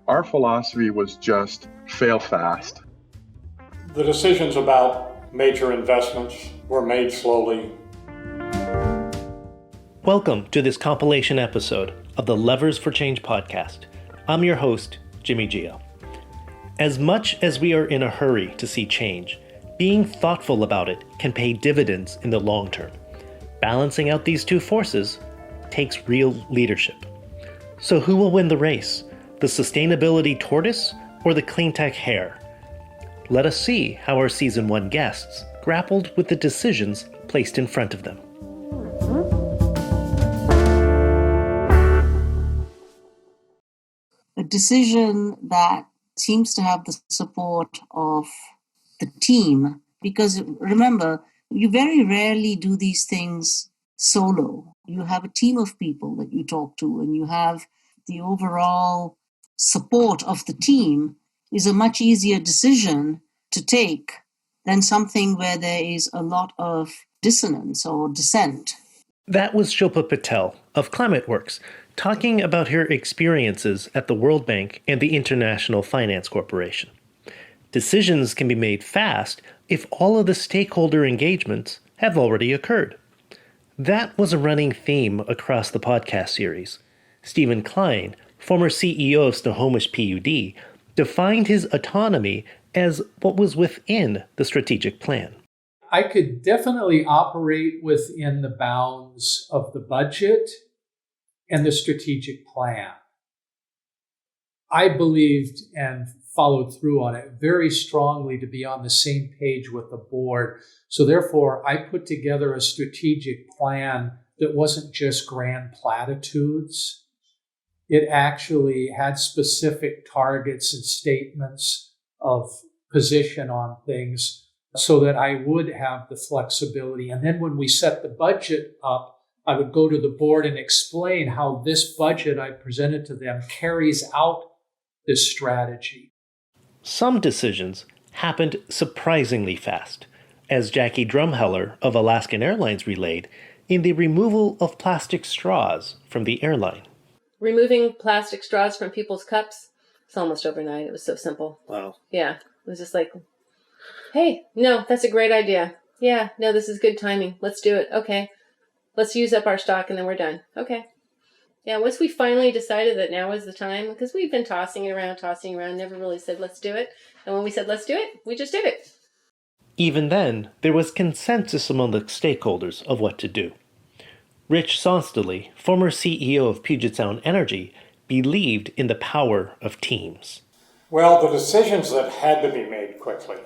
Our philosophy was just fail fast. The decisions about major investments were made slowly. Welcome to this compilation episode of the Levers for Change podcast. I'm your host, Jimmy Gio. As much as we are in a hurry to see change, being thoughtful about it can pay dividends in the long term. Balancing out these two forces takes real leadership. So who will win the race? The Sustainability Tortoise or the CleanTech Hare? Let us see how our Season 1 guests grappled with the decisions placed in front of them. A decision that seems to have the support of the team, because remember, you very rarely do these things solo. You have a team of people that you talk to, and you have the overall support of the team is a much easier decision to take than something where there is a lot of dissonance or dissent. That was Shilpa Patel of ClimateWorks talking about her experiences at the World Bank and the International Finance Corporation. Decisions can be made fast if all of the stakeholder engagements have already occurred. That was a running theme across the podcast series. Stephen Klein, former CEO of Snohomish PUD, defined his autonomy as what was within the strategic plan. I could definitely operate within the bounds of the budget and the strategic plan. I believed and followed through on it very strongly to be on the same page with the board. So therefore, I put together a strategic plan that wasn't just grand platitudes. It actually had specific targets and statements of position on things so that I would have the flexibility. And then when we set the budget up, I would go to the board and explain how this budget I presented to them carries out this strategy. Some decisions happened surprisingly fast, as Jackie Drumheller of Alaskan Airlines relayed in the removal of plastic straws from the airline. Removing plastic straws from people's cups, it's almost overnight. It was so simple. Wow. Yeah. It was just like, hey, no, that's a great idea. Yeah, no, this is good timing. Let's do it. Okay. Let's use up our stock and then we're done. Okay. Yeah, once we finally decided that now is the time, because we've been tossing it around, never really said let's do it. And when we said let's do it, we just did it. Even then, there was consensus among the stakeholders of what to do. Rich Sonstally, former CEO of Puget Sound Energy, believed in the power of teams. Well, the decisions that had to be made quickly,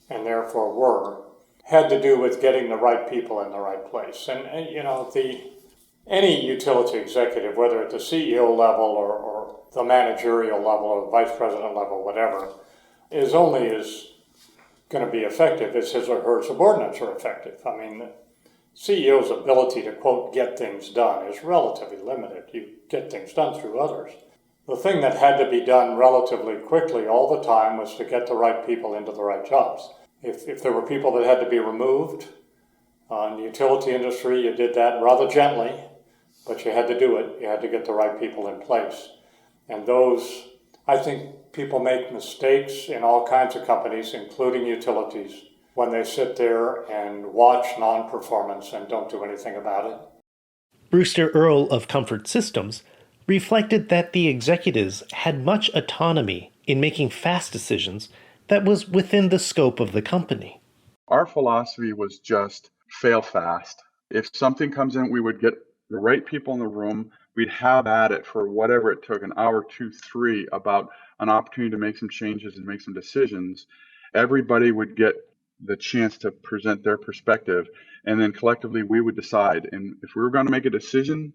and therefore were, had to do with getting the right people in the right place. And any utility executive, whether at the CEO level or the managerial level or vice president level, whatever, is only as going to be effective as his or her subordinates are effective. I mean, the CEO's ability to, quote, get things done is relatively limited. You get things done through others. The thing that had to be done relatively quickly all the time was to get the right people into the right jobs. If there were people that had to be removed, in the utility industry, you did that rather gently, but you had to do it. You had to get the right people in place. And those, I think people make mistakes in all kinds of companies, including utilities, when they sit there and watch non-performance and don't do anything about it. Brewster Earl of Comfort Systems reflected that the executives had much autonomy in making fast decisions that was within the scope of the company. Our philosophy was just fail fast. If something comes in, we would get the right people in the room. We'd have at it for whatever it took, an hour, 2, 3, about an opportunity to make some changes and make some decisions. Everybody would get the chance to present their perspective, and then collectively we would decide. And if we were going to make a decision,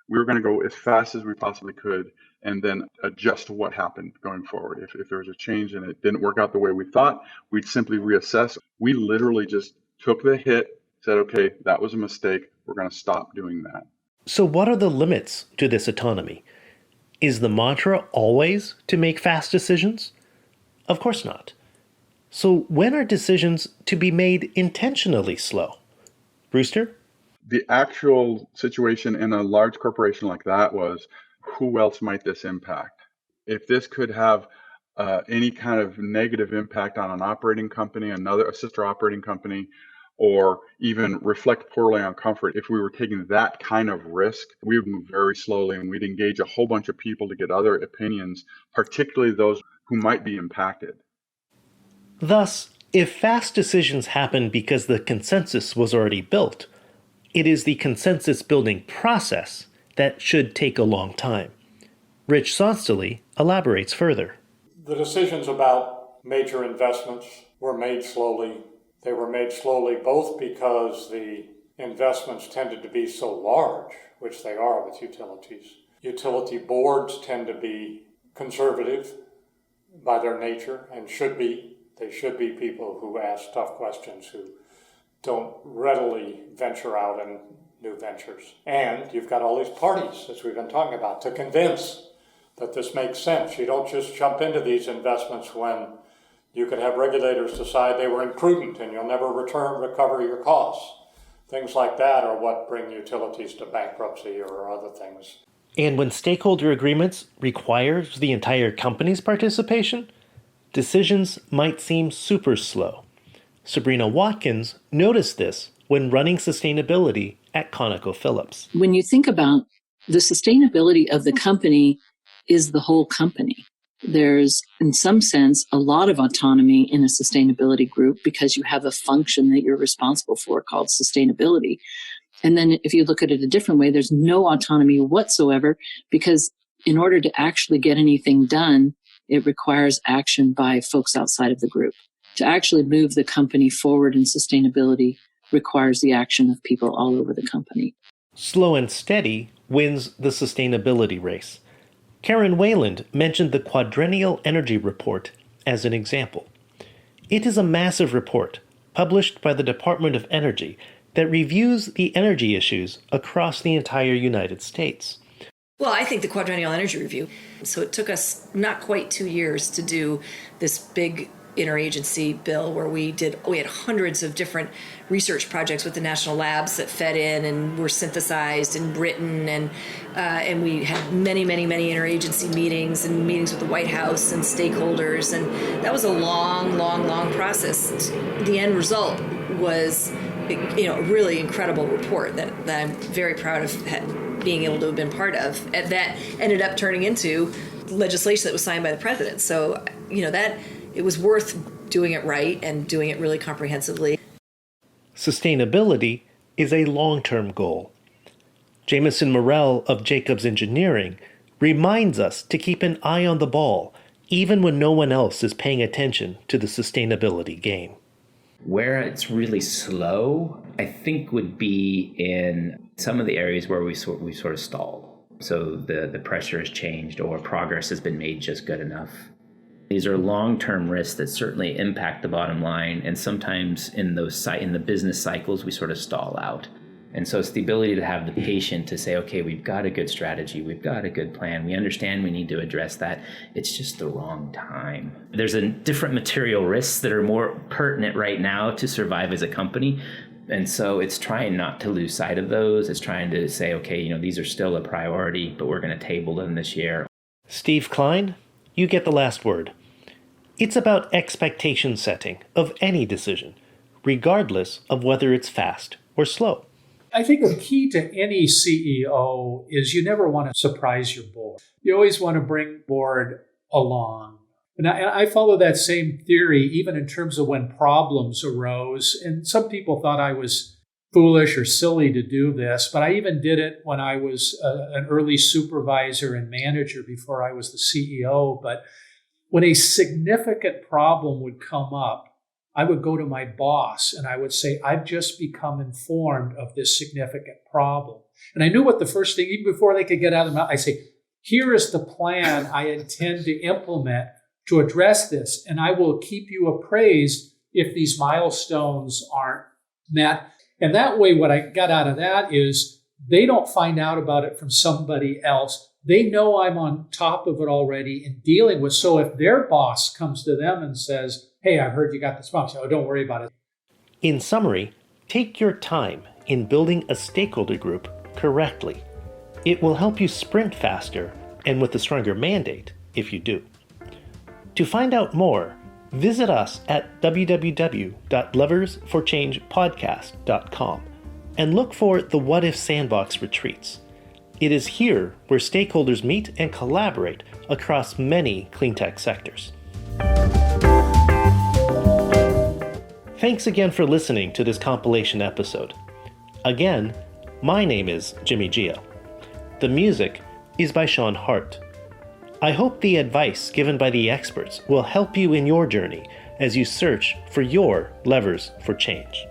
we were going to go as fast as we possibly could and then adjust what happened going forward. If there was a change and it didn't work out the way we thought, we'd simply reassess. We literally just took the hit, said, okay, that was a mistake. We're going to stop doing that. So what are the limits to this autonomy? Is the mantra always to make fast decisions? Of course not. So when are decisions to be made intentionally slow? Brewster? The actual situation in a large corporation like that was, who else might this impact? If this could have any kind of negative impact on an operating company, a sister operating company, or even reflect poorly on comfort, if we were taking that kind of risk, we would move very slowly and we'd engage a whole bunch of people to get other opinions, particularly those who might be impacted. Thus, if fast decisions happen because the consensus was already built, it is the consensus building process that should take a long time. Rich Sonstely elaborates further. The decisions about major investments were made slowly. They were made slowly both because the investments tended to be so large, which they are with utilities. Utility boards tend to be conservative by their nature and should be. They should be people who ask tough questions, who don't readily venture out in new ventures. And you've got all these parties, as we've been talking about, to convince that this makes sense. You don't just jump into these investments when you could have regulators decide they were imprudent and you'll never recover your costs. Things like that are what bring utilities to bankruptcy or other things. And when stakeholder agreements requires the entire company's participation, decisions might seem super slow. Sabrina Watkins noticed this when running sustainability at ConocoPhillips. When you think about the sustainability of the company is the whole company. There's, in some sense, a lot of autonomy in a sustainability group because you have a function that you're responsible for called sustainability. And then if you look at it a different way, there's no autonomy whatsoever because in order to actually get anything done, it requires action by folks outside of the group. To actually move the company forward in sustainability requires the action of people all over the company. Slow and steady wins the sustainability race. Karen Wayland mentioned the Quadrennial Energy Report as an example. It is a massive report published by the Department of Energy that reviews the energy issues across the entire United States. Well, I think the Quadrennial Energy Review. So it took us not quite 2 years to do this big interagency bill where we had hundreds of different research projects with the national labs that fed in and were synthesized and written, and we had many interagency meetings and meetings with the White House and stakeholders, and that was a long process. The end result was, a really incredible report that I'm very proud of being able to have been part of. And that ended up turning into legislation that was signed by the president. So, that it was worth doing it right and doing it really comprehensively. Sustainability is a long-term goal. Jameson Morrell of Jacobs Engineering reminds us to keep an eye on the ball, even when no one else is paying attention to the sustainability game. Where it's really slow, I think, would be in some of the areas where we sort of stalled. So the pressure has changed or progress has been made just good enough. These are long-term risks that certainly impact the bottom line, and sometimes in the business cycles we sort of stall out. And so it's the ability to have the patience to say, okay, we've got a good strategy, we've got a good plan, we understand we need to address that. It's just the wrong time. There's a different material risks that are more pertinent right now to survive as a company. And so it's trying not to lose sight of those. It's trying to say, okay, these are still a priority, but we're going to table them this year. Steve Klein, you get the last word. It's about expectation setting of any decision, regardless of whether it's fast or slow. I think the key to any CEO is you never want to surprise your board. You always want to bring board along. And I follow that same theory even in terms of when problems arose. And some people thought I was foolish or silly to do this, but I even did it when I was an early supervisor and manager before I was the CEO. But when a significant problem would come up, I would go to my boss and I would say, I've just become informed of this significant problem. And I knew what the first thing, even before they could get out of the mouth, I say, here is the plan I intend to implement to address this. And I will keep you appraised if these milestones aren't met. And that way, what I got out of that is they don't find out about it from somebody else. They know I'm on top of it already and dealing with. So if their boss comes to them and says, hey, I've heard you got this problem, so don't worry about it. In summary, take your time in building a stakeholder group correctly. It will help you sprint faster and with a stronger mandate, if you do. To find out more, visit us at www.loversforchangepodcast.com and look for the What If Sandbox retreats. It is here where stakeholders meet and collaborate across many clean tech sectors. Thanks again for listening to this compilation episode. Again, my name is Jimmy Gio. The music is by Sean Hart. I hope the advice given by the experts will help you in your journey as you search for your levers for change.